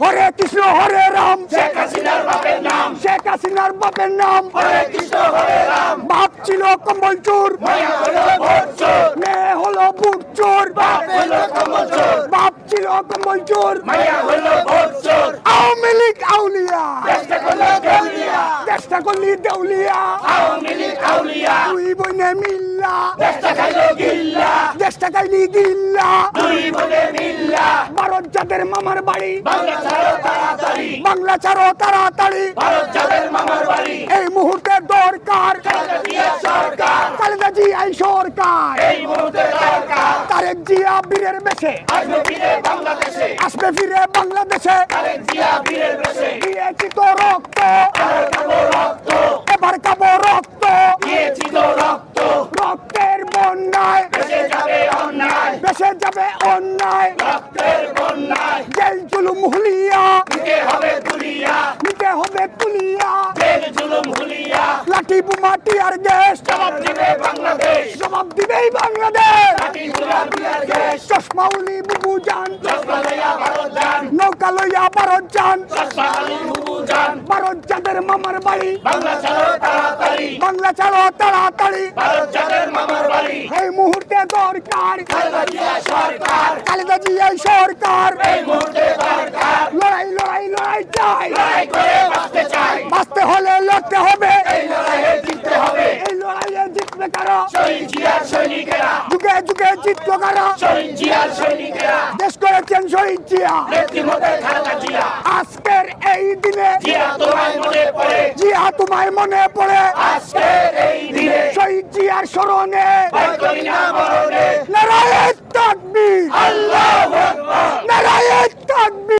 হরে কৃষ্ণ হরে রাম, শেখ হাসিনার বাপের নাম, শেখ হাসিনার বাপের নাম। হরে কৃষ্ণ হরে রাম, বাপ ছিল কম্বল চোর, মায়া হলো ভোট চোর, মেয়ে হলো বুট চোর। বাপ হলো কম্বল চোর, বাপ ছিল কম্বল চোর, মায়া হলো ভোট চোর। আওয়ামী লীগ আউলিয়া, দেশটা করলো দেউলিয়া, চেষ্টা করলি দেউলিয়া। আওয়ামী লীগ আউলিয়া, দুই বইনে মিল্লা, দেশটা খাইলো গিল্লা, দেশটা কাইলি গিল্লা। দুই বলে মিল্লা। ভারত যাদের মামার বাড়ি, বাংলা ছাড়ো তাড়াতাড়ি, বাংলা ছাড়ো তাড়াতাড়ি। ভারত যাদের মামার বাড়ি, এই মুহূর্তে দরকার খালেদা জিয়া সরকার, খালেদা জিয়া সরকার। এই মুহূর্তে দরকার। তারেক জিয়া বীরের বেশে আসবে ফিরে বাংলাদেশে, আসবে ফিরে বাংলাদেশে। তারেক জিয়া বীরের বেশে, দিয়েছি তো রক্ত, আর খাবো রক্ত, এবার খাবো রক্ত। দিয়েছি তো রক্ত। রক্তের বন্যায় দেশে যাবে অন্যায়, বেসে যাবে অন্যায়। রক্তের বন্যায়, জেল জুলুম হুলিয়া, দিতে হবে দুনিয়া, নিতে হবে তুলিয়া। জেল জুলুম হুলিয়া, লাঠি বোমা টিয়ার গ্যাস জবাব দিবে বাংলাদেশ, জবাব দিবেই বাংলাদেশ। লাঠি সোনার বিয়ার দেশ, চশমা উলি বুবু যান, চশমা লইয়া ভারত যান, নৌকা লইয়া ভারত যান। চশমা আলী বুবু যান, ভারত যাদের মামার বাড়ি, বাংলা ছাড়ো তাড়াতাড়ি, বাংলা ছাড়ো তাড়াতাড়ি। ভারত যাদের মামার বাড়ি, এই মুহূর্তে দরকার খালেদা জিয়া সরকার, খালেদা জিয়া সরকার। এই মুহূর্তে দরকার। লড়াই লড়াই লড়াই চাই, লড়াই করে বাঁচতে চাই, বাঁচতে হলে লড়তে হবে। এই লড়াইয়ে জিততে হবে। এই লড়াইয়ে জিতবে কারা, শহীদ জিয়ার সৈনিকেরা, যুগে যুগে জিতলো কারা। শহীদ জিয়ার সৈনিকেরা, দেশ করেছেন শহীদ জিয়া। নেত্রীমতে খালেদা জিয়া। আজকের এই দিনে জিয়া তোমায় মনে পড়ে, জিয়া তোমায় মনে পড়ে। আজকের এই দিনে শহীদ জিয়ার স্মরণে ভয় করি না মরণে। নারায়ে তাকবীর, আল্লাহু আকবার। নারায়ে তাকবীর।